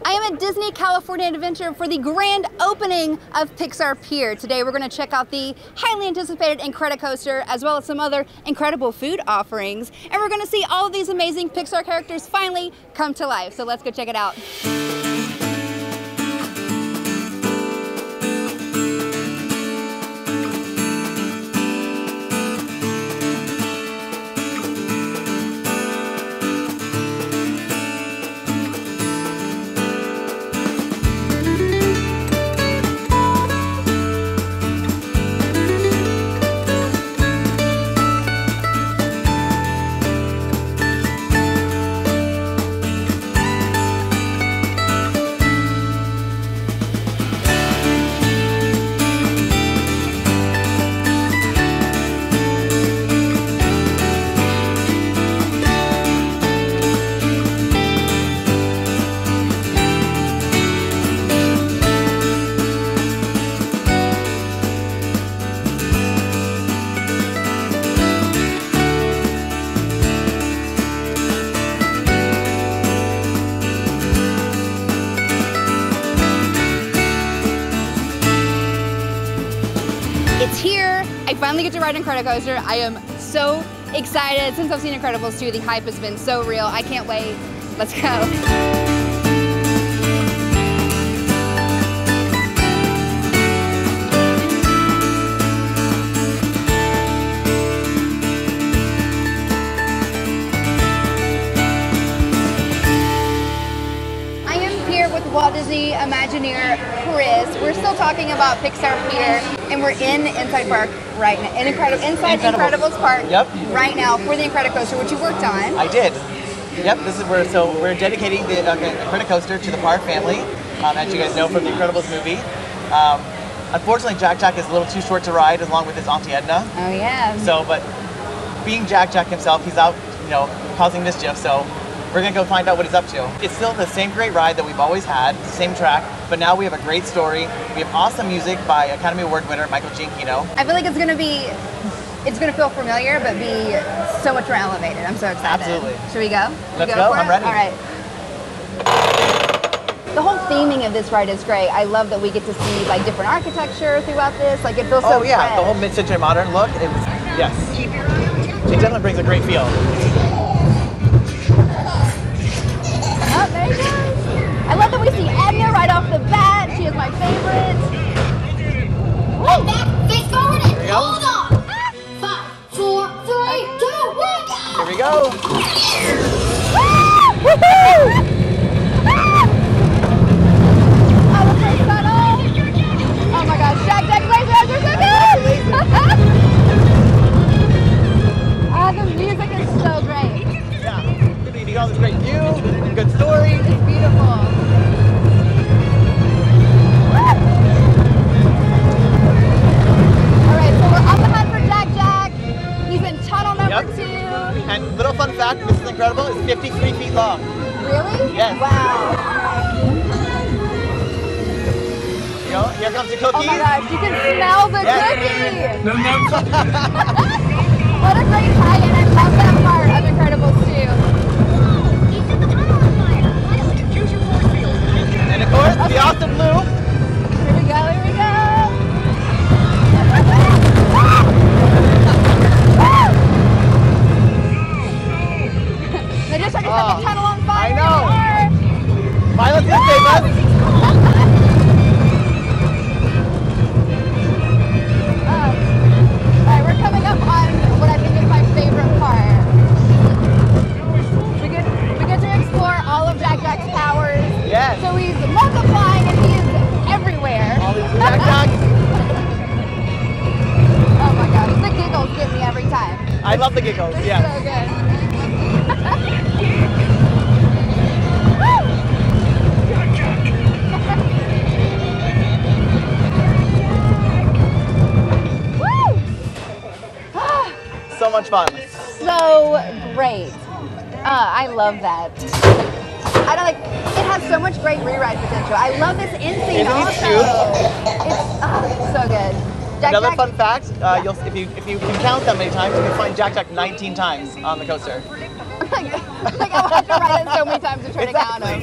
I am at Disney California Adventure for the grand opening of Pixar Pier. Today we're going to check out the highly anticipated Incredicoaster as well as some other incredible food offerings. And we're going to see all of these amazing Pixar characters finally come to life. So let's go check it out. It's here. I finally get to ride Incredicoaster. I am so excited. Since I've seen Incredibles 2, the hype has been so real. I can't wait. Let's go. Walt Disney Imagineer Chris. We're still talking about Pixar Pier, and we're in Inside Park right now. Inside Incredibles Park right now for the Incredicoaster, which you worked on. I did. Yep. This is where we're dedicating the Incredicoaster to the Park family, as you guys know from the Incredibles movie. Unfortunately, Jack Jack is a little too short to ride, along with his Auntie Edna. Oh yeah. So, but being Jack Jack himself, he's out, causing mischief. So. We're gonna go find out what he's up to. It's still the same great ride that we've always had, the same track, but now we have a great story. We have awesome music by Academy Award winner Michael Giacchino. I feel like it's gonna feel familiar, but be so much more elevated. I'm so excited. Absolutely. Should we go? Let's go. I'm ready. All right. The whole theming of this ride is great. I love that we get to see like different architecture throughout this. Like it feels so fresh. The whole mid-century modern look. Yes. It definitely brings a great feel. Oh, there he goes. I love that we see Edna right off the bat. She is my favorite. Wait, back, face forward, and Here we go. hold on. 5, 4, 3, 2, 1, go! Here we go. Woohoo! Oh, the first tunnel. Oh my gosh, Jack Jack lasers are so good! The music is so great. Yeah, you got all this great view, good story. It's beautiful. Alright, so we're on the hunt for Jack Jack. He's in tunnel number 2. And little fun fact, this is incredible, it's 53 feet long. Really? Yes. Wow. Here comes the cookie. Oh my gosh, you can smell the cookie! What a great tie-in. I love that part of Incredibles 2. And of course, the awesome loop. Here we go, here we go. They just tried to set the tunnel on fire. I know. Violet's gonna save us. Alright, we're coming up on what I think is my favorite part. We get to explore all of Jack Jack's powers. Yes. So he's multiplying and he's everywhere. All these Jack Jacks. Oh my gosh, the giggles get me every time. I love the giggles, They're yes. so good. So much fun. So great. I love that. I don't like. It has so much great rewrite potential. I love this end scene Isn't he also. cute? It's so good. Another fun fact: if you can count that many times, you can find Jack Jack 19 times on the coaster. like I will have to ride it so many times to try to count them.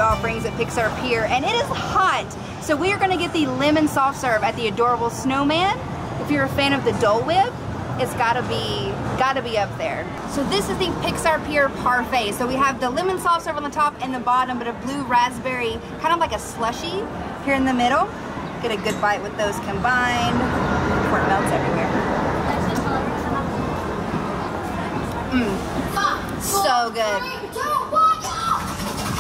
offerings at Pixar Pier, and it is hot. So we are gonna get the lemon soft serve at the Adorable Snowman. If you're a fan of the Dole Whip, it's gotta be up there. So this is the Pixar Pier Parfait. So we have the lemon soft serve on the top and the bottom, but a blue raspberry, kind of like a slushy here in the middle. Get a good bite with those combined before it melts everywhere. So good.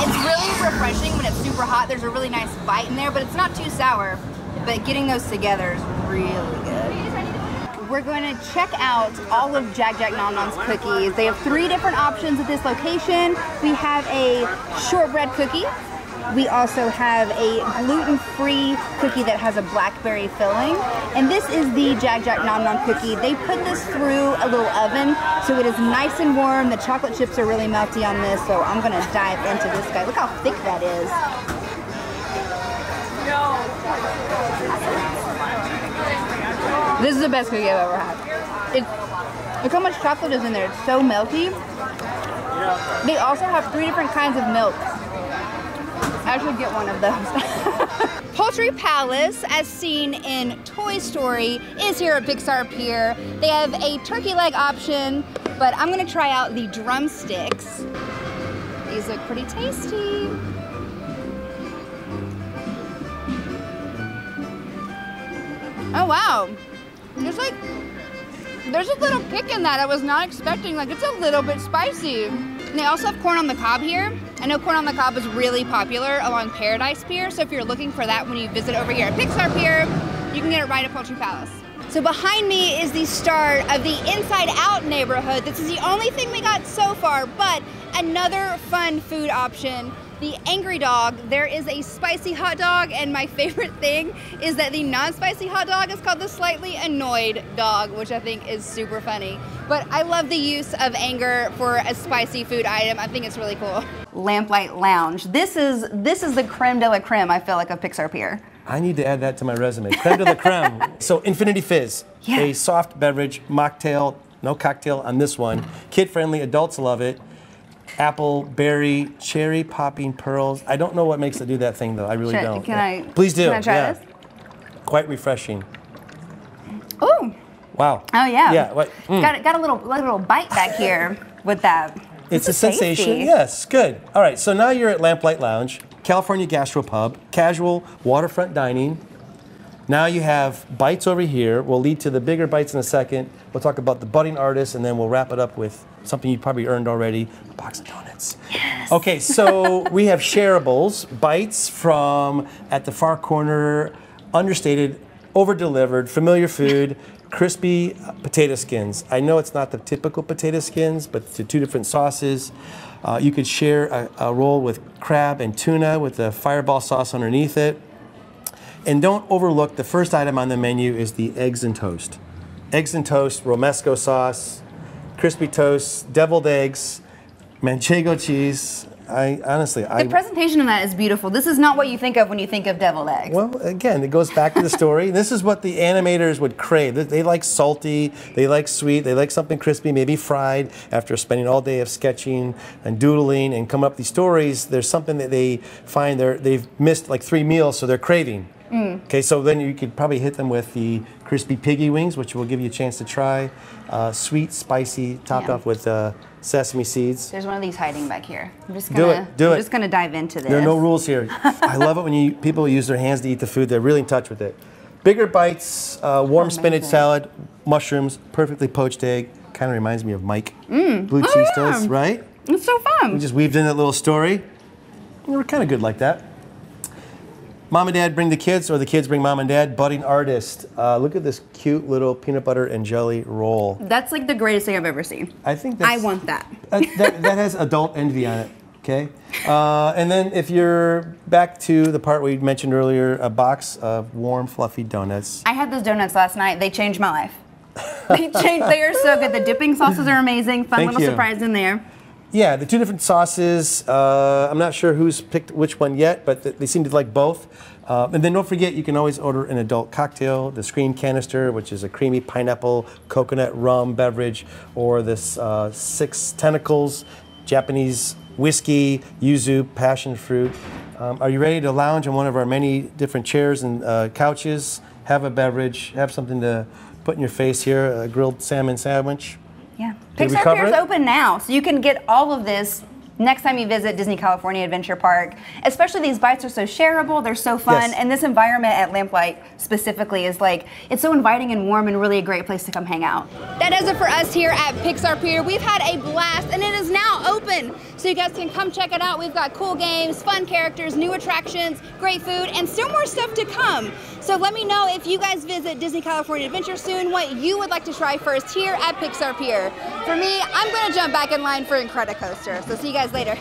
It's really refreshing when it's super hot. There's a really nice bite in there, but it's not too sour. But getting those together is really good. We're going to check out all of Jack Jack Nom Nom's cookies. They have 3 different options at this location. We have a shortbread cookie. We also have a gluten-free cookie that has a blackberry filling. And this is the Jack Jack Nom Nom cookie. They put this through a little oven, so it is nice and warm. The chocolate chips are really melty on this, so I'm gonna dive into this guy. Look how thick that is. This is the best cookie I've ever had. Look how much chocolate is in there. It's so melty. They also have 3 different kinds of milk. I should get one of those. Poultry Palace, as seen in Toy Story, is here at Pixar Pier. They have a turkey leg option, but I'm gonna try out the drumsticks. These look pretty tasty. Oh wow, there's a little kick in that I was not expecting. Like, it's a little bit spicy. And they also have corn on the cob here. I know corn on the cob is really popular along Paradise Pier, so if you're looking for that when you visit over here at Pixar Pier, you can get it right at Poultry Palace. So behind me is the start of the Inside Out neighborhood. This is the only thing we got so far, but another fun food option. The Angry Dog, there is a spicy hot dog, and my favorite thing is that the non-spicy hot dog is called the Slightly Annoyed Dog, which I think is super funny. But I love the use of anger for a spicy food item. I think it's really cool. Lamplight Lounge. This is the creme de la creme, I feel like, of Pixar Pier. I need to add that to my resume. Creme de la creme. So Infinity Fizz, a soft beverage, mocktail, no cocktail on this one. Kid-friendly, adults love it. Apple, berry, cherry popping pearls. I don't know what makes it do that thing though. I really don't. Please do. Can I try this? Quite refreshing. Ooh. Wow. Oh yeah. Yeah. Got a little bite back here with that. It's a sensation. Yes. Good. All right. So now you're at Lamplight Lounge, California Gastropub, casual waterfront dining. Now you have bites over here. We'll lead to the bigger bites in a second. We'll talk about the budding artist, and then we'll wrap it up with something you probably earned already, a box of donuts. Yes. Okay, so we have shareables, bites from at the far corner, understated, over-delivered, familiar food, crispy potato skins. I know it's not the typical potato skins, but it's 2 different sauces. You could share a roll with crab and tuna with the fireball sauce underneath it. And don't overlook, the first item on the menu is the eggs and toast. Eggs and toast, romesco sauce, crispy toast, deviled eggs, manchego cheese. The presentation of that is beautiful. This is not what you think of when you think of deviled eggs. Well, again, it goes back to the story. This is what the animators would crave. They like salty, they like sweet, they like something crispy, maybe fried. After spending all day of sketching and doodling and come up with these stories, there's something that they find they've missed like 3 meals, so they're craving. Okay, so then you could probably hit them with the crispy piggy wings, which will give you a chance to try. Sweet, spicy, topped off with sesame seeds. There's one of these hiding back here. I'm just gonna just gonna dive into this. There are no rules here. I love it when people use their hands to eat the food. They're really in touch with it. Bigger bites, warm spinach salad, mushrooms, perfectly poached egg. Kind of reminds me of Mike. Blue cheese toast, right? It's so fun. We just weaved in that little story. We're kind of good like that. Mom and Dad bring the kids, or the kids bring Mom and Dad. Budding artist. Look at this cute little peanut butter and jelly roll. That's like the greatest thing I've ever seen. I think that's... I want that. that has adult envy on it, okay? And then if you're back to the part we mentioned earlier, a box of warm, fluffy donuts. I had those donuts last night. They changed my life. They are so good. The dipping sauces are amazing. Fun little surprise in there. Yeah, the 2 different sauces. I'm not sure who's picked which one yet, but they seem to like both. And then don't forget, you can always order an adult cocktail, the Scream Canister, which is a creamy pineapple, coconut rum beverage, or this 6 Tentacles, Japanese whiskey, yuzu, passion fruit. Are you ready to lounge on one of our many different chairs and couches? Have a beverage, have something to put in your face here, a grilled salmon sandwich. Yeah. Did we Pixar cover Pier is it? open now, so you can get all of this next time you visit Disney California Adventure Park. Especially these bites are so shareable, they're so fun, Yes. and this environment at Lamplight specifically is like, it's so inviting and warm and really a great place to come hang out. That does it for us here at Pixar Pier. We've had a blast and it is now open, so you guys can come check it out. We've got cool games, fun characters, new attractions, great food, and still more stuff to come. So let me know if you guys visit Disney California Adventure soon, what you would like to try first here at Pixar Pier. For me, I'm gonna jump back in line for Incredicoaster, so see you guys later.